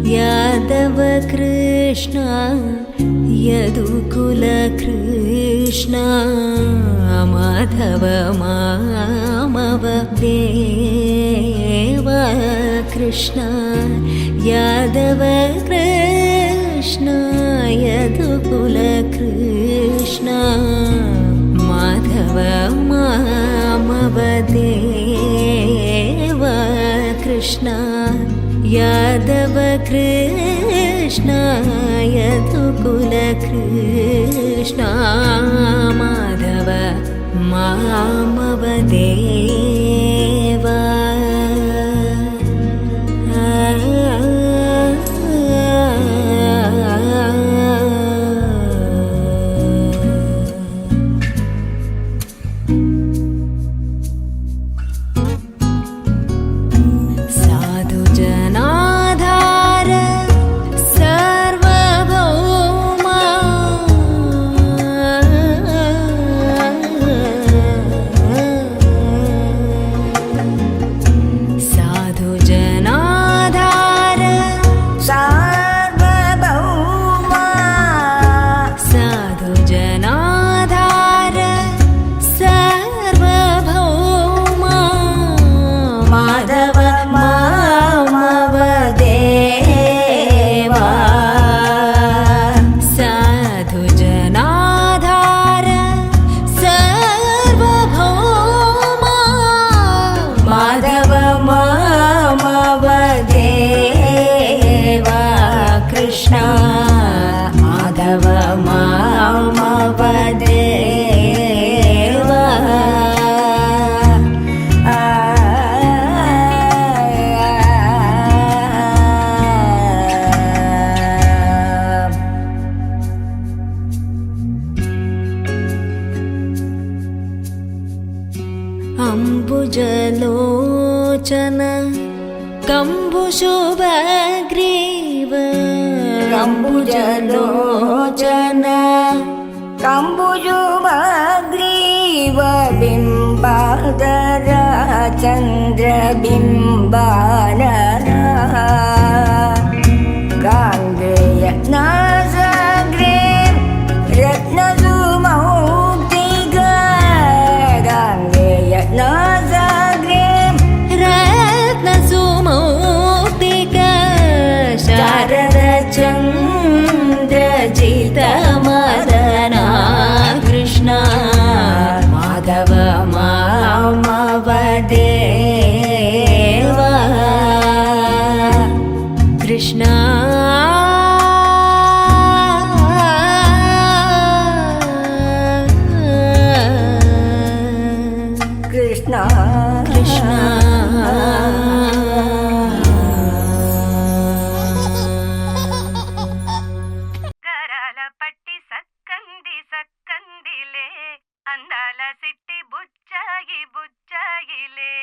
यादव कृष्ण यदुकुल कृष्ण माधव मामव देव कृष्ण यादव कृष्ण यदुकुल कृष्ण माधव मामव देव कृष्ण यादव कृष्ण यदुकुल कृष्ण माधव मामव देव अम्बुजलोचन कम्बुशुभग्रीव कम्बुजलोचन कम्बुशुभग्रीव बिम्बाधर चन्द्रबिम्बानर गाङ्गेय नासाग्रे रत्नसुमौक्तिक गाङ्गेय नासाग्रे रत्नसुमौक्तिक शारद चन्द्रजितमदना कृष्ण माधव मामव देव कृष्ण कृष्ण कृष्ण అందాల సిట్టి బుచ్చాయి బుచ్చాయిలే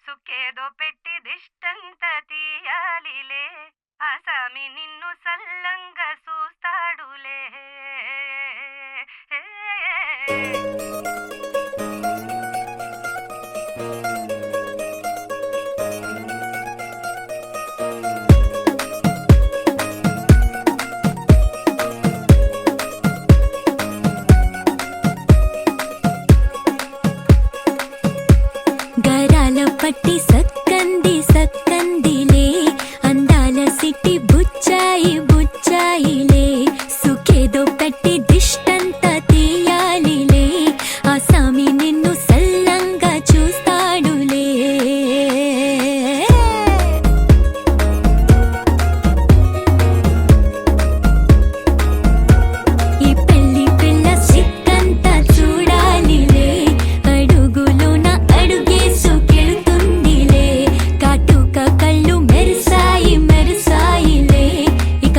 సుఖేదో పెట్టి దిష్టంత తీయాలిలే ఆసామి నిన్ను సల్లంగా చూస్తాడులే పట్టి సక్కంది సక్కందిలే అందాల సిట్టి బుచ్చాయి బుచ్చాయిలే సుఖేదో పెట్టి దిష్టంత తీయాలిలే ఆ సామి నిన్ను సల్లంగా చూస్తాడులే ఈ పెళ్లి పిల్ల సిక్కంతా చూడాలిలే అడుగులోన అడుగేసు కాటుక కళ్ళు మెరిసాయి మెరిసాయిలే ఇక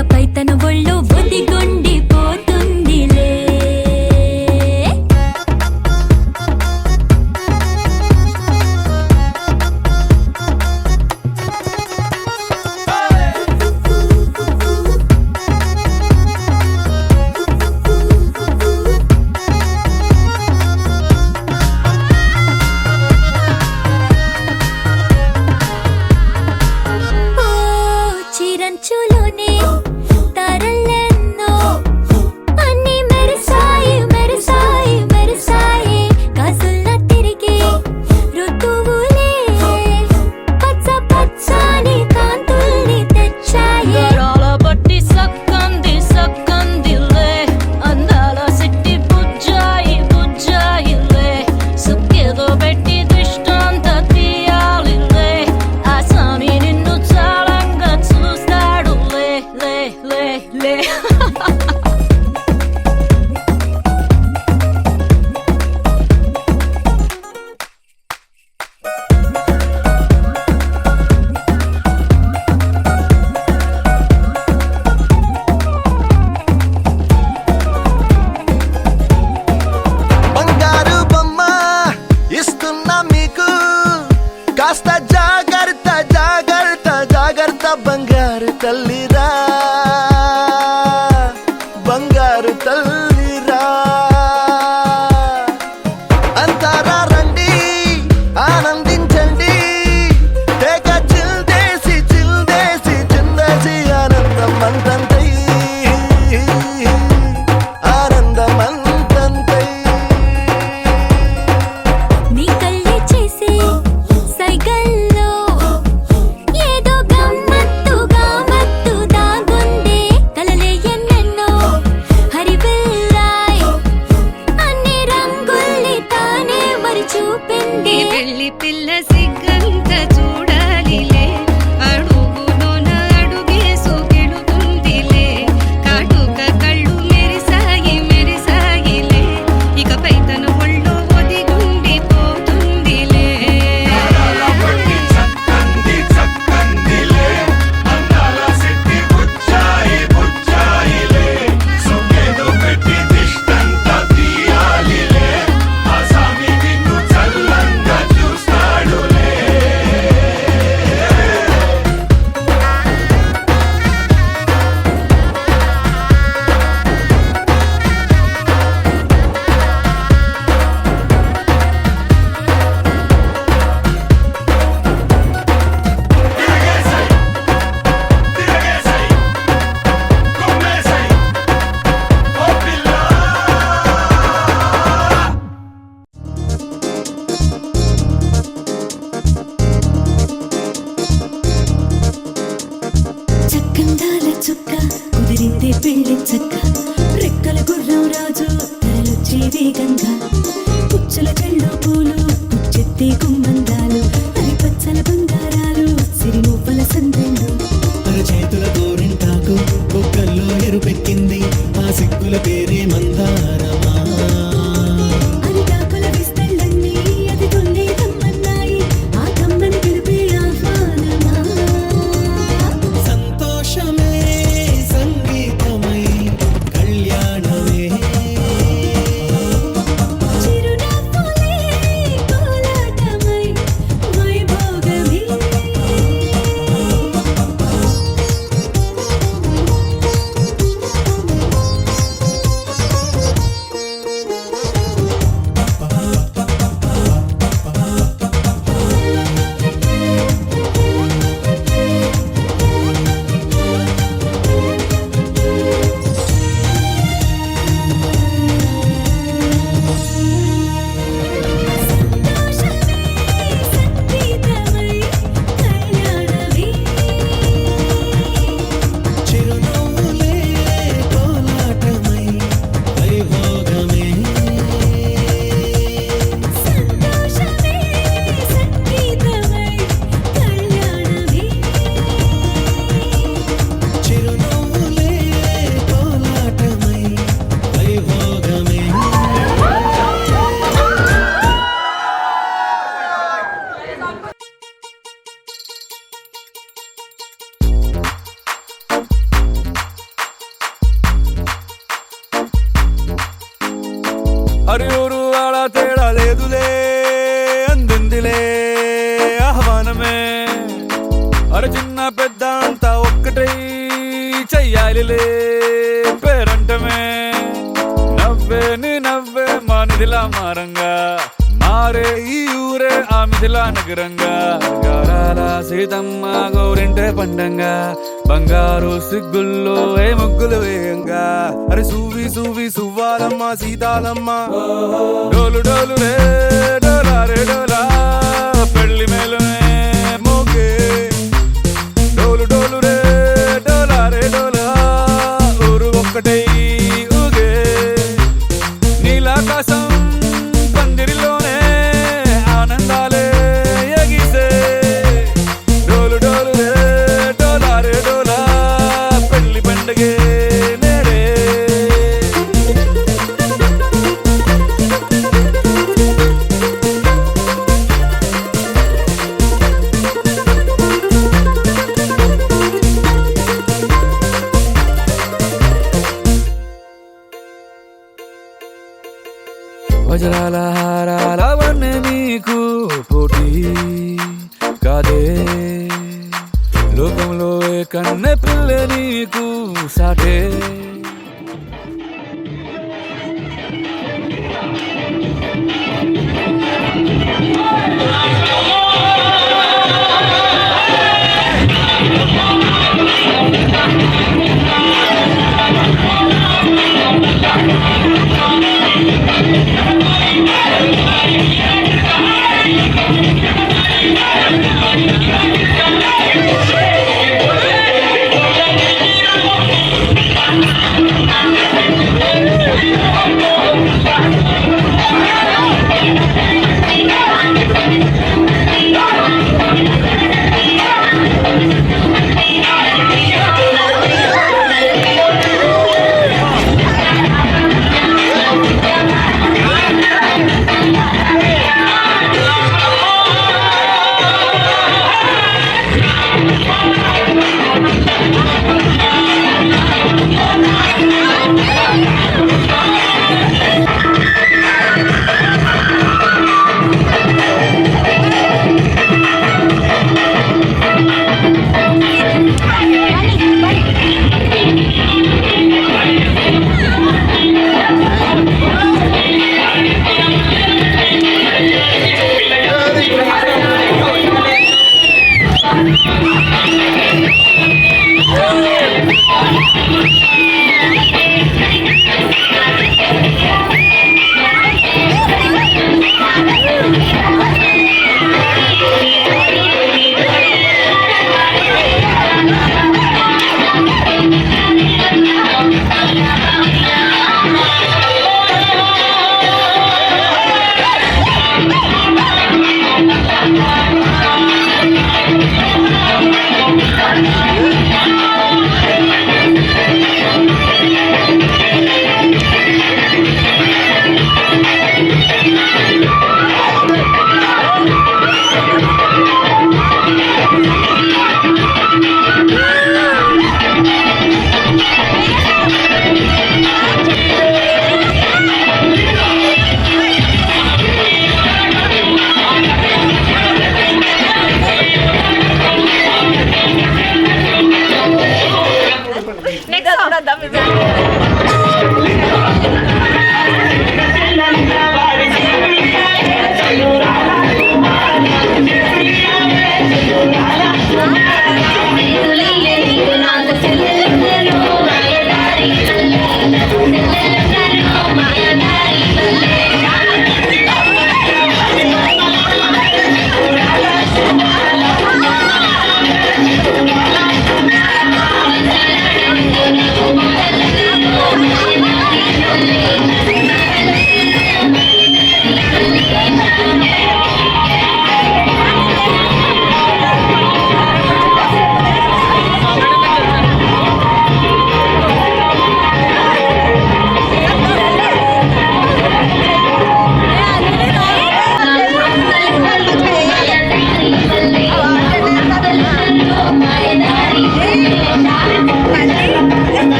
మంచులోనే తారలెన్నో అన్ని మెరిసాయి మెరిసాయి మెరిసాయి కాసుల్లా తిరిగే ఋతువులే పచ్చ పచ్చని కాంతుల్ని తెచ్చాయి గరాల బట్టి సక్కంది సక్కందిలే అందాల సిట్టి బుజ్జాయి బుజ్జాయిలే సుక్కేదో పెట్టి దిష్టంత తీయాలిలే ఆ స్వామి నిన్ను చాలంగా చూస్తాడు లే లే లే లే బంగారు బొమ్మ ఇస్తున్నా మీకు కాస్త జాగ్రత్త జాగ్రత్త జాగ్రత్త బంగారు తల్లిరా బంగారు తల్లిరా అంతారా రండి ఆనందించండి తెగ చిల్దేసి చిల్దేసి చిందేసి ఆనందం అంతంతై ఆనందం అంతంతై నీ కళ్ళే చేసే సైగల్లో ఏదో గమ్మత్తుగా మత్తు దాగుందే కలలే ఎన్నెన్నో హరివిల్లాయ్ అన్ని రంగుల్ని తానే మరి చూపింది పెళ్లి పిల్ల సిగ్గంత చూడాలిలే అడుగులోన అడుగేసు గెలుతుందిలే కాటుక కళ్ళు మెరిసాయి మెరిసాయిలే ఇకపై తన ఒళ్ళో ఒదిగుండిపోతుందిలే చక్కందాల చుక్క కుదిరిందే పెళ్లి చక్క రెక్కల గుర్రం రాజు తరలొచ్చే వేగంగా పుచ్చల చెళ్ళు పూలు పుచ్చెత్తే గుమ్మందాలు అరి పచ్చల బంగారాలు సిరిమూపల సందెళ్ళు చేతుల గోరింటాకు బొక్కల్లో ఎరుపెక్కింది ఆ సిగ్గుల పేరే మందారమా అరిటాకుల విస్తళ్ళన్నీ అది తొందే కమ్మన్నాయి ఆ కమ్మని పిలిపే ఆహ్వానమా సంతోషమే సంగీతమై కళ్యాణమే చిరునవ్వులే కోలాటమై వైభోగమే సంగీతమై కళ్యాణమే చిరునవ్వులే కోలాటమై వైభోగమే సంతోషమే సంగీతమై కళ్యాణమే చిరునవ్వులే కోలాటమై వైభోగమే అరే ఊరు ఆడ తేడా లేదులే అందిందిలే ఆహ్వానమే అరే చిన్న పెద్ద అంతా ఒక్కటై చెయ్యాలిలే పేరంటమే నవ్వే నీ నవ్వే మానిదిలా మారంగా మారే ఈ ఊరే ఆ మిథిలా నగరంగా గారాల సీతమ్మ గౌరింటే పండంగా బంగారు సిగ్గుల్లో ఏ ముగ్గులు వేయంగా అరే సూవి సూవి సువ్వాలమ్మ సీతాలమ్మ డోలు డోలు రే డోలా రే డోలా పెళ్లి మేలునే మోగే డోలు డోలు రే డోలా రే డోలా ఊరు ఒక్కటై ఊగే నీలాకాశం పందిరిలోనే ఆనందాలే ఎగిసే డోలు డోలు రే డోలా రే డోలా పెళ్లి పండగే నేడే వజ్రాల హారాల వన్నె నీకు పోటీ కాదే లోకంలో ఏ కన్నె పిల్ల నీకు సాటే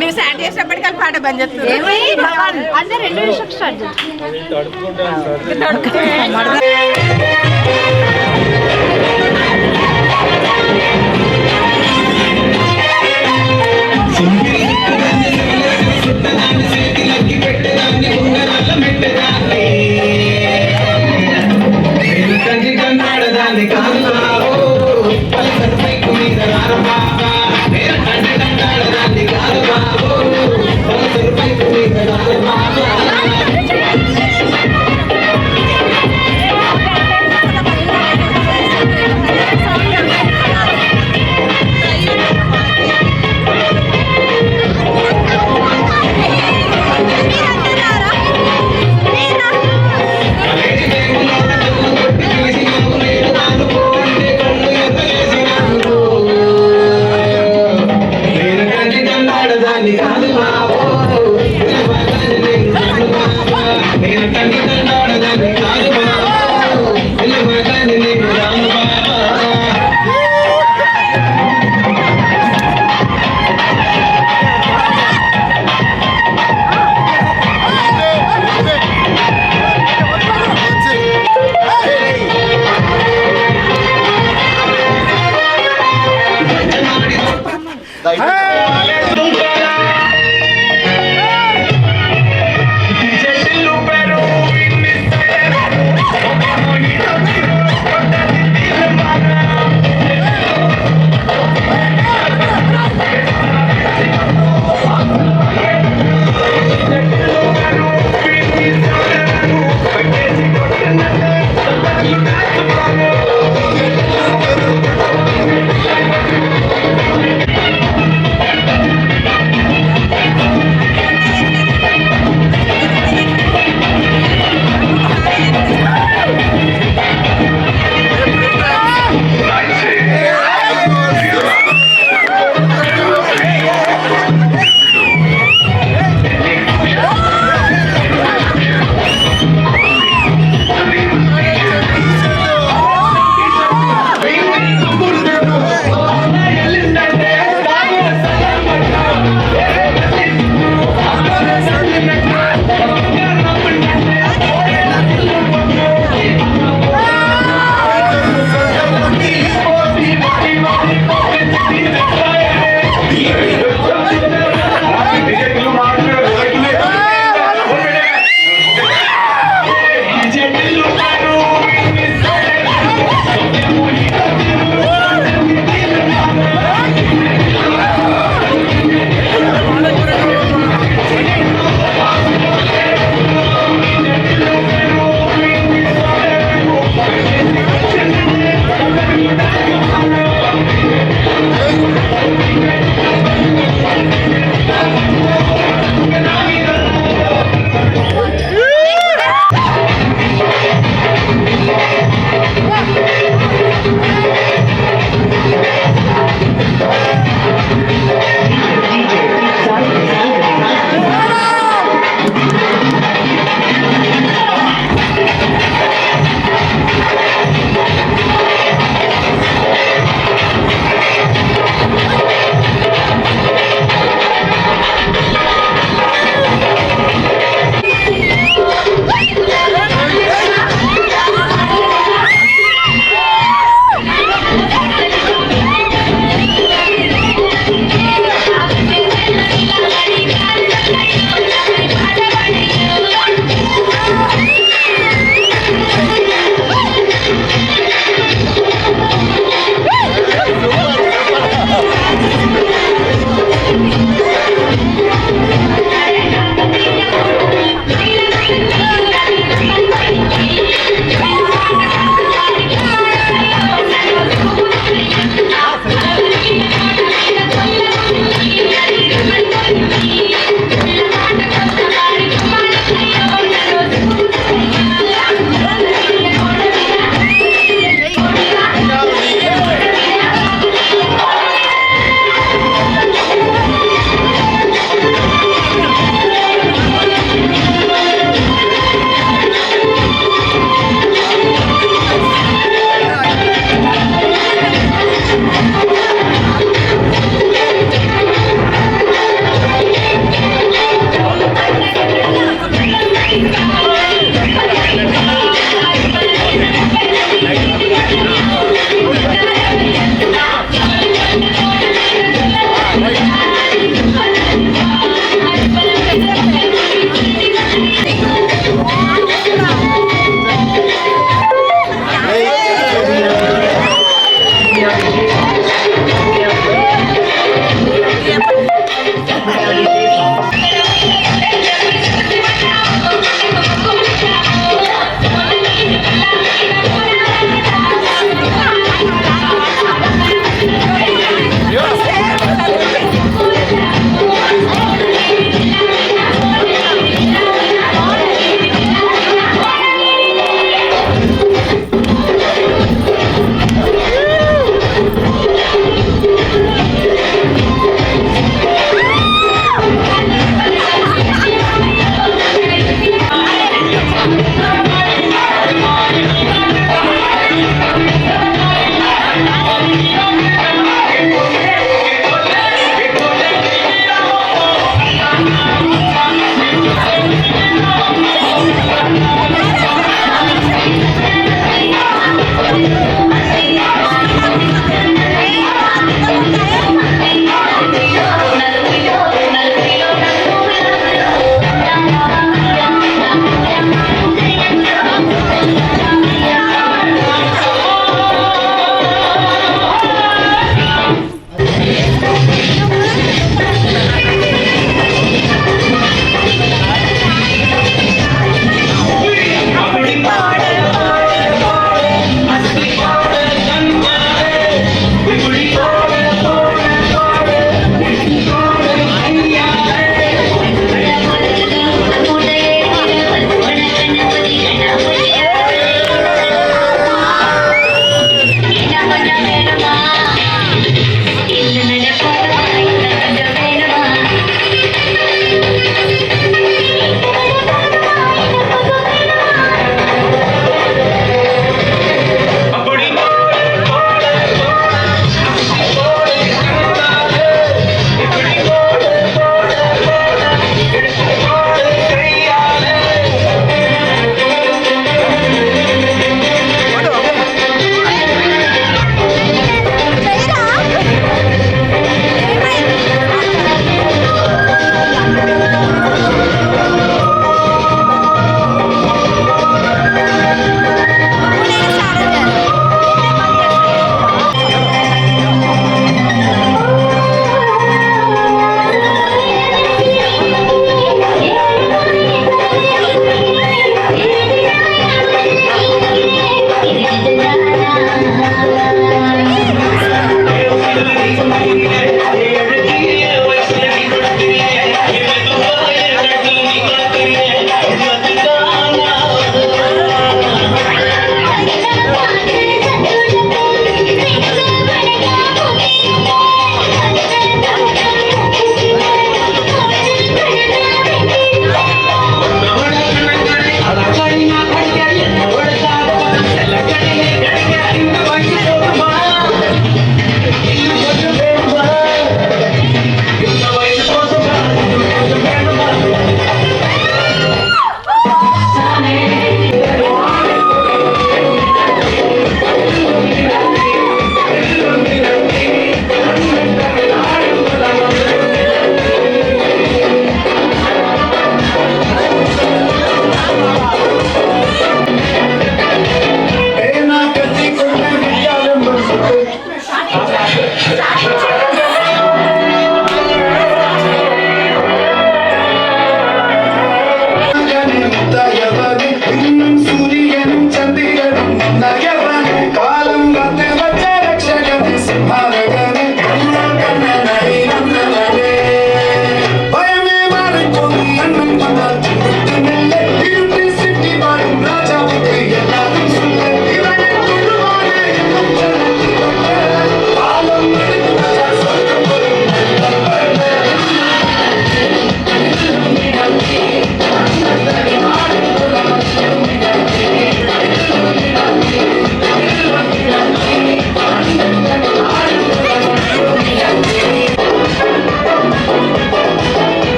మీరు స్టార్ట్ చేసినప్పటికీ అది పాట బంద్ చేస్తారు అందరు 2 నిమిషాలు స్టార్ట్ చేయండి.